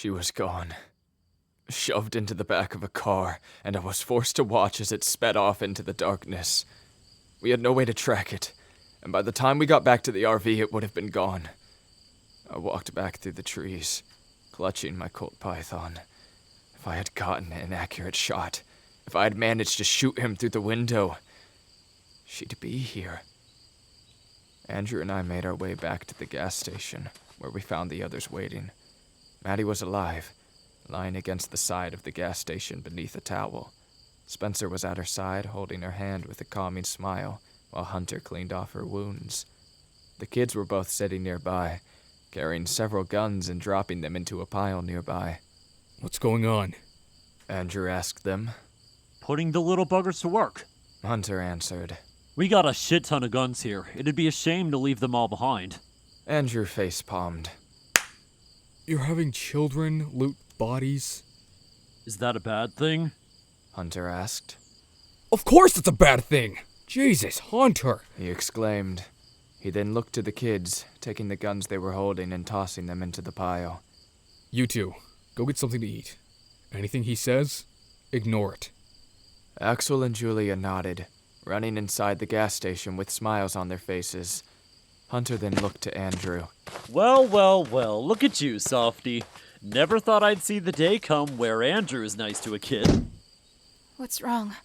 She was gone. Shoved into the back of a car, and I was forced to watch as it sped off into the darkness. We had no way to track it, and by the time we got back to the RV, it would have been gone. I walked back through the trees, clutching my Colt Python. If I had gotten an accurate shot, if I had managed to shoot him through the window, she'd be here. Andrew and I made our way back to the gas station, where we found the others waiting. Maddie was alive, lying against the side of the gas station beneath a towel. Spencer was at her side, holding her hand with a calming smile, while Hunter cleaned off her wounds. The kids were both sitting nearby, carrying several guns and dropping them into a pile nearby. What's going on? Andrew asked them. Putting the little buggers to work. Hunter answered. We got a shit ton of guns here. It'd be a shame to leave them all behind. Andrew face-palmed. You're having children loot bodies? Is that a bad thing? Hunter asked. Of course it's a bad thing! Jesus, Hunter! He exclaimed. He then looked to the kids, taking the guns they were holding and tossing them into the pile. You two, go get something to eat. Anything he says, ignore it. Axel and Julia nodded, running inside the gas station with smiles on their faces. Hunter then looked to Andrew. Well, well, well, look at you, softy. Never thought I'd see the day come where Andrew is nice to a kid. What's wrong?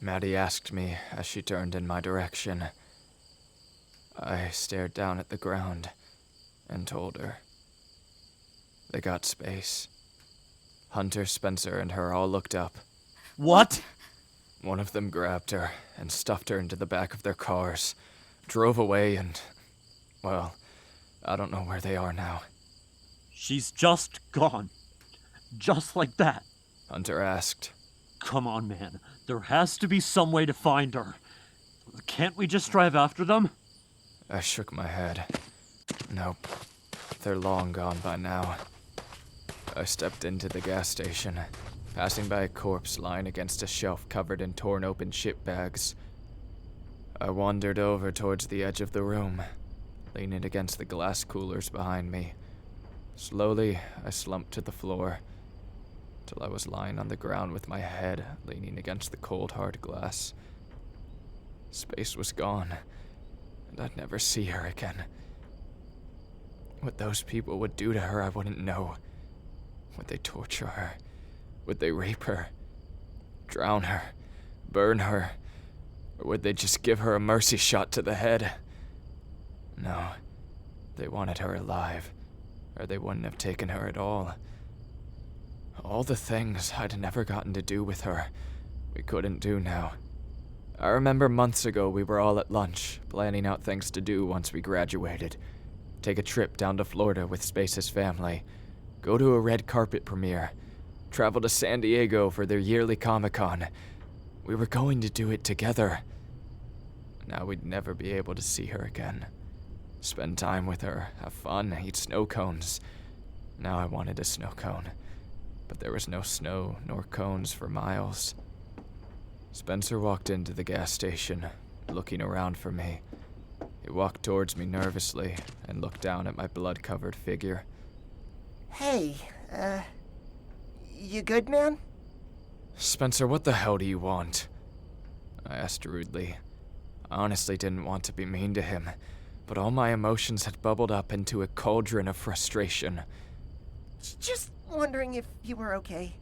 Maddie asked me as she turned in my direction. I stared down at the ground and told her. They got space. Hunter, Spencer, and her all looked up. What? One of them grabbed her and stuffed her into the back of their cars, drove away and, well, I don't know where they are now. She's just gone. Just like that. Hunter asked. Come on, man. There has to be some way to find her. Can't we just drive after them? I shook my head. Nope. They're long gone by now. I stepped into the gas station, passing by a corpse lying against a shelf covered in torn open ship bags. I wandered over towards the edge of the room, leaning against the glass coolers behind me. Slowly, I slumped to the floor, till I was lying on the ground with my head leaning against the cold, hard glass. Space was gone, and I'd never see her again. What those people would do to her, I wouldn't know. Would they torture her? Would they rape her? Drown her? Burn her? Or would they just give her a mercy shot to the head? No, they wanted her alive, or they wouldn't have taken her at all. All the things I'd never gotten to do with her, we couldn't do now. I remember months ago we were all at lunch, planning out things to do once we graduated. Take a trip down to Florida with Space's family, go to a red carpet premiere, travel to San Diego for their yearly Comic-Con. We were going to do it together. Now we'd never be able to see her again. Spend time with her, have fun, eat snow cones. Now I wanted a snow cone, but there was no snow nor cones for miles. Spencer walked into the gas station, looking around for me. He walked towards me nervously and looked down at my blood-covered figure. Hey, you good, man? Spencer, what the hell do you want? I asked rudely. I honestly didn't want to be mean to him, but all my emotions had bubbled up into a cauldron of frustration. Just wondering if you were okay.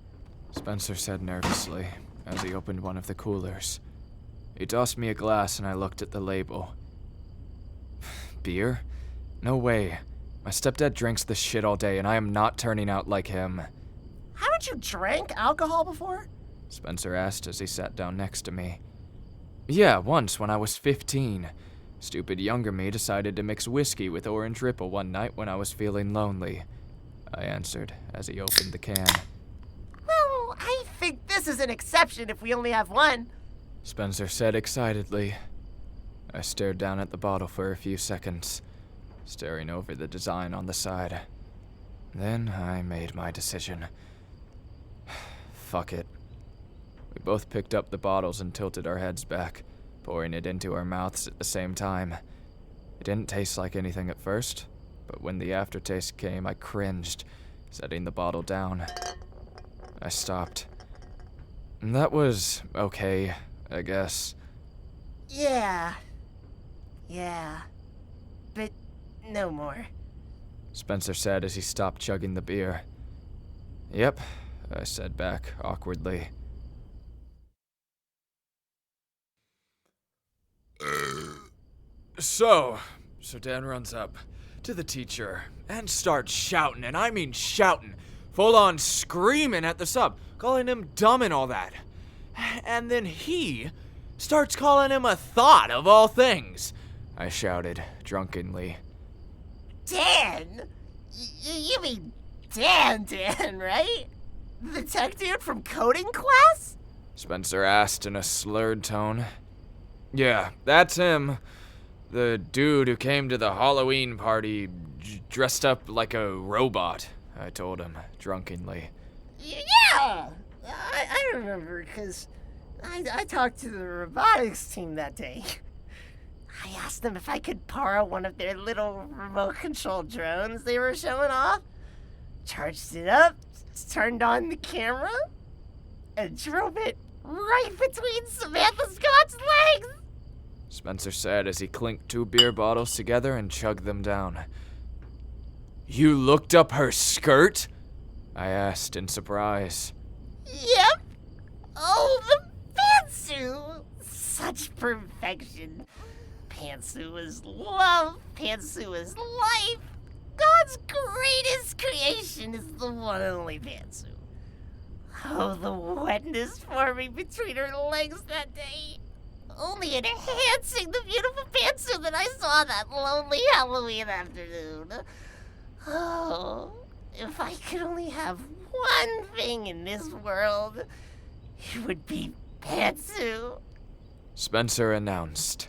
Spencer said nervously as he opened one of the coolers. He tossed me a glass and I looked at the label. Beer? No way. My stepdad drinks this shit all day and I am not turning out like him. Haven't you drank alcohol before? Spencer asked as he sat down next to me. Yeah, once when I was 15. Stupid younger me decided to mix whiskey with orange Ripple one night when I was feeling lonely. I answered as he opened the can. Well, I think this is an exception if we only have one. Spencer said excitedly. I stared down at the bottle for a few seconds, staring over the design on the side. Then I made my decision. Fuck it. We both picked up the bottles and tilted our heads back, pouring it into our mouths at the same time. It didn't taste like anything at first, but when the aftertaste came, I cringed setting the bottle down. I stopped. That was okay, I guess. Yeah. But no more. Spencer said as he stopped chugging the beer. Yep, I said back awkwardly. So Dan runs up to the teacher and starts shouting, and I mean shouting, full on screaming at the sub, calling him dumb and all that. And then he starts calling him a thought of all things, I shouted drunkenly. Dan? You mean Dan, right? The tech dude from coding class? Spencer asked in a slurred tone. Yeah, that's him. The dude who came to the Halloween party dressed up like a robot, I told him drunkenly. Yeah! I remember, because I talked to the robotics team that day. I asked them if I could borrow one of their little remote-controlled drones they were showing off. Charged it up, turned on the camera, and drove it right between Samantha Scott's legs! Spencer said as he clinked 2 beer bottles together and chugged them down. You looked up her skirt? I asked in surprise. Yep. Oh, the pantsuit! Such perfection. Pantsuit is love. Pantsuit is life. God's greatest creation is the one and only pantsuit. Oh, the wetness forming between her legs that day. Only enhancing the beautiful pantsuit that I saw that lonely Halloween afternoon. Oh, if I could only have one thing in this world, it would be pantsuit. Spencer announced.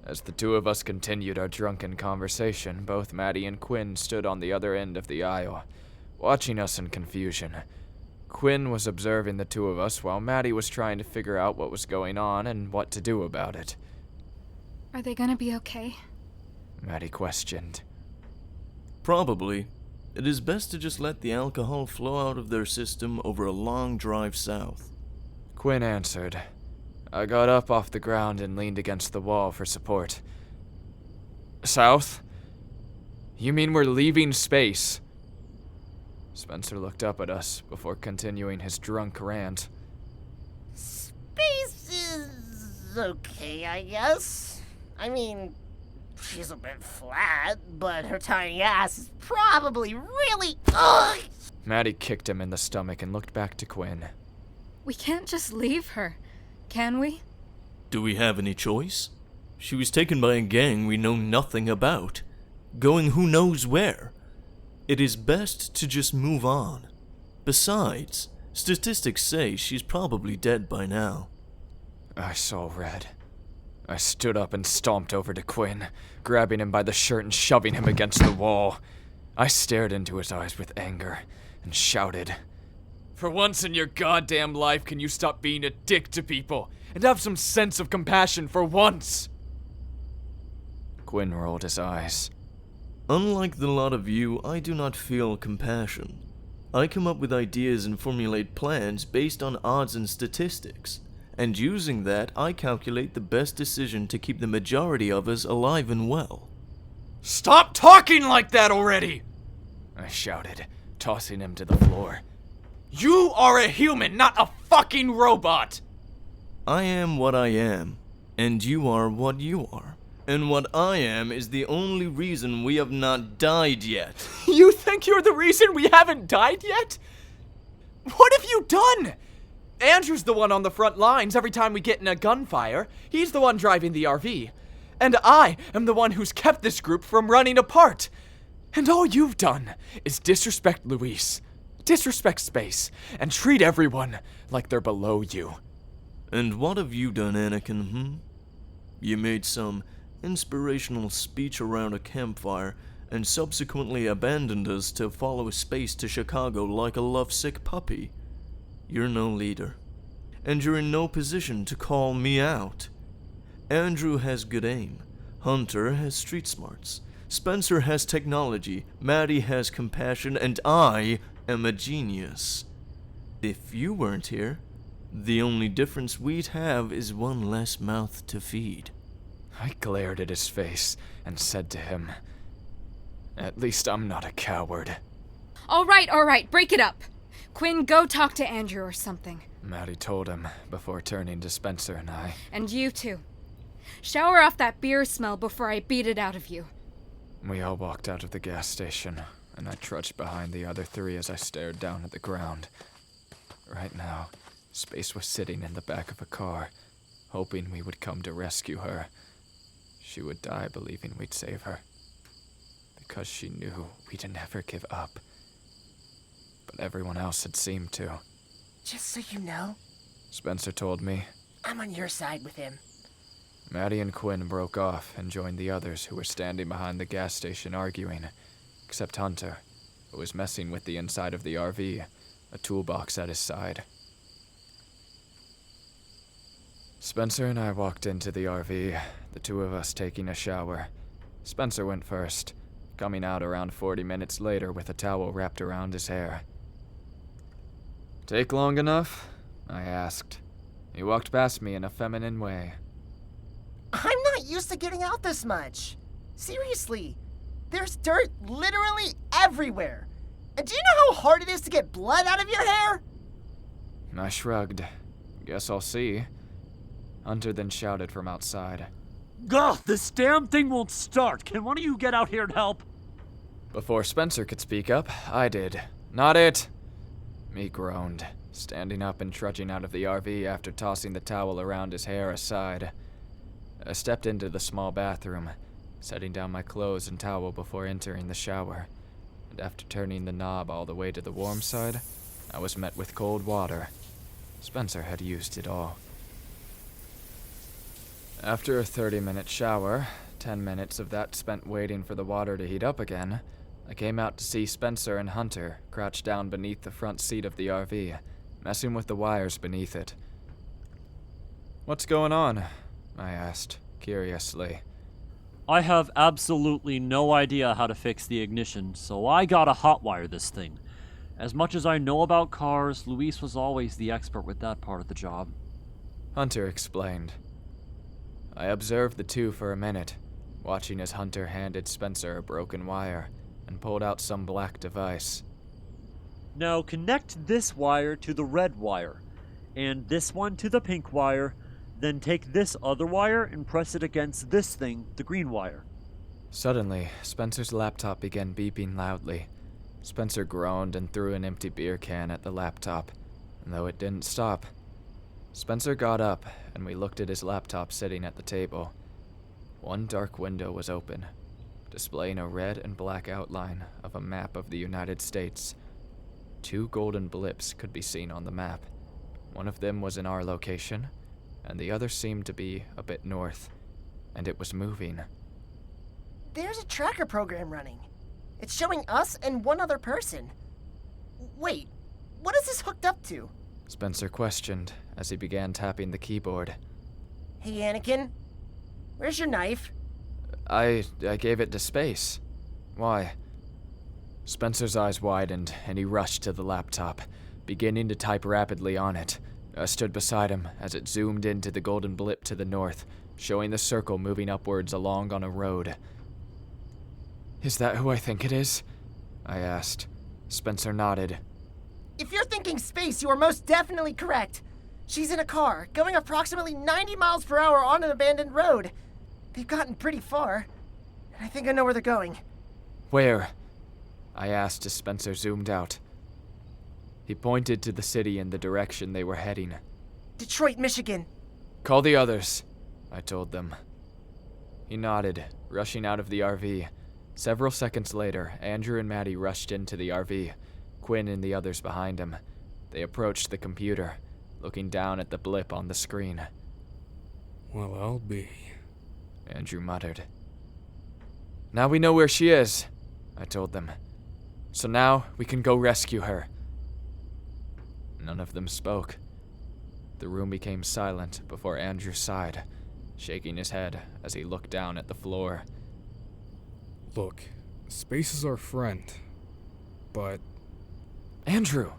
As the 2 of us continued our drunken conversation, both Maddie and Quinn stood on the other end of the aisle, watching us in confusion. Quinn was observing the 2 of us while Maddie was trying to figure out what was going on and what to do about it. Are they gonna be okay? Maddie questioned. Probably. It is best to just let the alcohol flow out of their system over a long drive south. Quinn answered. I got up off the ground and leaned against the wall for support. South? You mean we're leaving space? Spencer looked up at us before continuing his drunk rant. Space is okay, I guess. I mean, she's a bit flat, but her tiny ass is probably really... Ugh! Maddie kicked him in the stomach and looked back to Quinn. We can't just leave her, can we? Do we have any choice? She was taken by a gang we know nothing about, going who knows where. It is best to just move on. Besides, statistics say she's probably dead by now. I saw red. I stood up and stomped over to Quinn, grabbing him by the shirt and shoving him against the wall. I stared into his eyes with anger and shouted, For once in your goddamn life, can you stop being a dick to people and have some sense of compassion for once? Quinn rolled his eyes. Unlike the lot of you, I do not feel compassion. I come up with ideas and formulate plans based on odds and statistics, and using that, I calculate the best decision to keep the majority of us alive and well. Stop talking like that already! I shouted, tossing him to the floor. You are a human, not a fucking robot! I am what I am, and you are what you are. And what I am is the only reason we have not died yet. You think you're the reason we haven't died yet? What have you done? Andrew's the one on the front lines every time we get in a gunfire. He's the one driving the RV. And I am the one who's kept this group from running apart. And all you've done is disrespect Luis, disrespect space, and treat everyone like they're below you. And what have you done, Anakin, You made some inspirational speech around a campfire and subsequently abandoned us to follow space to Chicago like a lovesick puppy. You're no leader, and you're in no position to call me out. Andrew has good aim, Hunter has street smarts, Spencer has technology, Maddie has compassion, and I am a genius. If you weren't here, the only difference we'd have is one less mouth to feed. I glared at his face and said to him, "At least I'm not a coward." All right, break it up. Quinn, go talk to Andrew or something. Maddie told him before turning to Spencer and I. And you too. Shower off that beer smell before I beat it out of you. We all walked out of the gas station, and I trudged behind the other three as I stared down at the ground. Right now, Space was sitting in the back of a car, hoping we would come to rescue her. She would die believing we'd save her, because she knew we'd never give up. But everyone else had seemed to. Just so you know, Spencer told me. I'm on your side with him. Maddie and Quinn broke off and joined the others who were standing behind the gas station arguing, except Hunter, who was messing with the inside of the RV, a toolbox at his side. Spencer and I walked into the RV, the two of us taking a shower. Spencer went first, coming out around 40 minutes later with a towel wrapped around his hair. "Take long enough?" I asked. He walked past me in a feminine way. I'm not used to getting out this much. Seriously, there's dirt literally everywhere. And do you know how hard it is to get blood out of your hair? I shrugged. Guess I'll see. Hunter then shouted from outside. Ugh, this damn thing won't start. Can one of you get out here and help? Before Spencer could speak up, I did. "Not it!" He groaned, standing up and trudging out of the RV after tossing the towel around his hair aside. I stepped into the small bathroom, setting down my clothes and towel before entering the shower, and after turning the knob all the way to the warm side, I was met with cold water. Spencer had used it all. After a 30-minute shower, 10 minutes of that spent waiting for the water to heat up again, I came out to see Spencer and Hunter crouched down beneath the front seat of the RV, messing with the wires beneath it. "What's going on?" I asked, curiously. I have absolutely no idea how to fix the ignition, so I gotta hotwire this thing. As much as I know about cars, Luis was always the expert with that part of the job. Hunter explained. I observed the two for a minute, watching as Hunter handed Spencer a broken wire and pulled out some black device. Now connect this wire to the red wire, and this one to the pink wire, then take this other wire and press it against this thing, the green wire. Suddenly, Spencer's laptop began beeping loudly. Spencer groaned and threw an empty beer can at the laptop, and though it didn't stop. Spencer got up, and we looked at his laptop sitting at the table. One dark window was open, displaying a red and black outline of a map of the United States. 2 golden blips could be seen on the map. One of them was in our location, and the other seemed to be a bit north, and it was moving. There's a tracker program running. It's showing us and one other person. Wait, what is this hooked up to? Spencer questioned as he began tapping the keyboard. Hey, Anakin, where's your knife? I gave it to Space. Why? Spencer's eyes widened, and he rushed to the laptop, beginning to type rapidly on it. I stood beside him as it zoomed into the golden blip to the north, showing the circle moving upwards along on a road. "Is that who I think it is?" I asked. Spencer nodded. If you're thinking Space, you are most definitely correct. She's in a car, going approximately 90 miles per hour on an abandoned road. They've gotten pretty far, and I think I know where they're going. "Where?" I asked as Spencer zoomed out. He pointed to the city in the direction they were heading. Detroit, Michigan. "Call the others," I told them. He nodded, rushing out of the RV. Several seconds later, Andrew and Maddie rushed into the RV, Quinn and the others behind him. They approached the computer, looking down at the blip on the screen. Well, I'll be. Andrew muttered. "Now we know where she is," I told them. "So now we can go rescue her." None of them spoke. The room became silent before Andrew sighed, shaking his head as he looked down at the floor. Look, Space is our friend, but Andrew,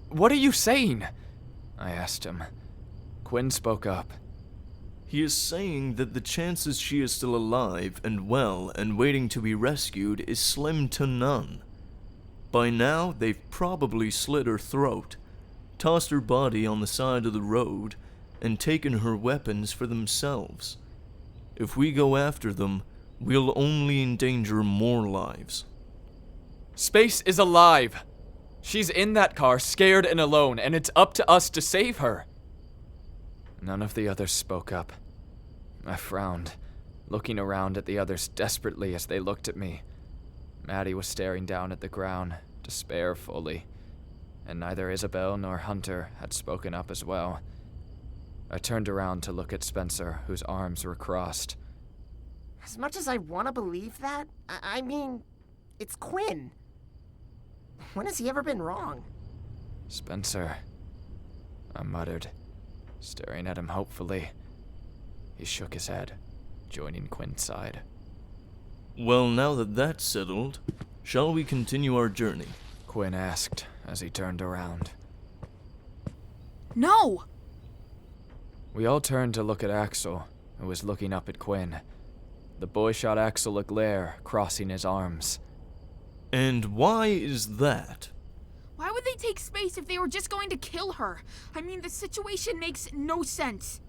what are you saying? I asked him. Quinn spoke up. He is saying that the chances she is still alive and well and waiting to be rescued is slim to none. By now, they've probably slit her throat, tossed her body on the side of the road, and taken her weapons for themselves. If we go after them, we'll only endanger more lives. Space is alive. She's in that car, scared and alone, and it's up to us to save her. None of the others spoke up. I frowned, looking around at the others desperately as they looked at me. Maddie was staring down at the ground, despair fully, and neither Isabel nor Hunter had spoken up as well. I turned around to look at Spencer, whose arms were crossed. As much as I want to believe that, I mean, it's Quinn. When has he ever been wrong? Spencer, I muttered, staring at him hopefully. He shook his head, joining Quinn's side. Well, now that that's settled, shall we continue our journey? Quinn asked as he turned around. No! We all turned to look at Axel, who was looking up at Quinn. The boy shot Axel a glare, crossing his arms. And why is that? Why would they take Space if they were just going to kill her? I mean, the situation makes no sense.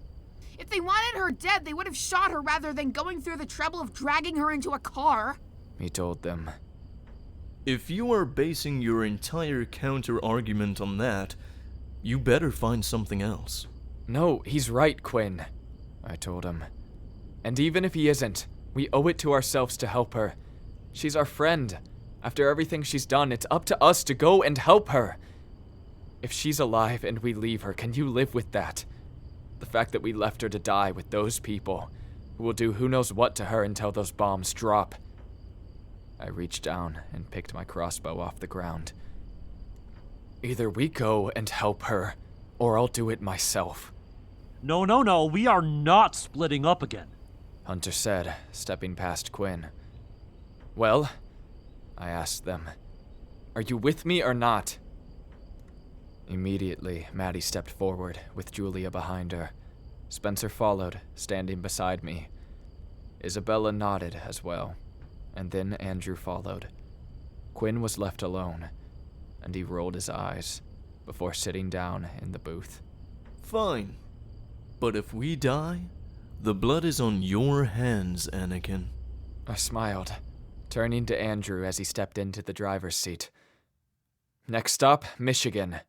If they wanted her dead, they would have shot her rather than going through the trouble of dragging her into a car. He told them. If you are basing your entire counter-argument on that, you better find something else. No, he's right, Quinn, I told him. And even if he isn't, we owe it to ourselves to help her. She's our friend. After everything she's done, it's up to us to go and help her. If she's alive and we leave her, can you live with that? The fact that we left her to die with those people who will do who knows what to her until those bombs drop. I reached down and picked my crossbow off the ground. Either we go and help her, or I'll do it myself. No, we are not splitting up again. Hunter said, stepping past Quinn. Well, I asked them, are you with me or not? Immediately, Maddie stepped forward, with Julia behind her. Spencer followed, standing beside me. Isabella nodded as well, and then Andrew followed. Quinn was left alone, and he rolled his eyes before sitting down in the booth. Fine. But if we die, the blood is on your hands, Anakin. I smiled, turning to Andrew as he stepped into the driver's seat. Next stop, Michigan.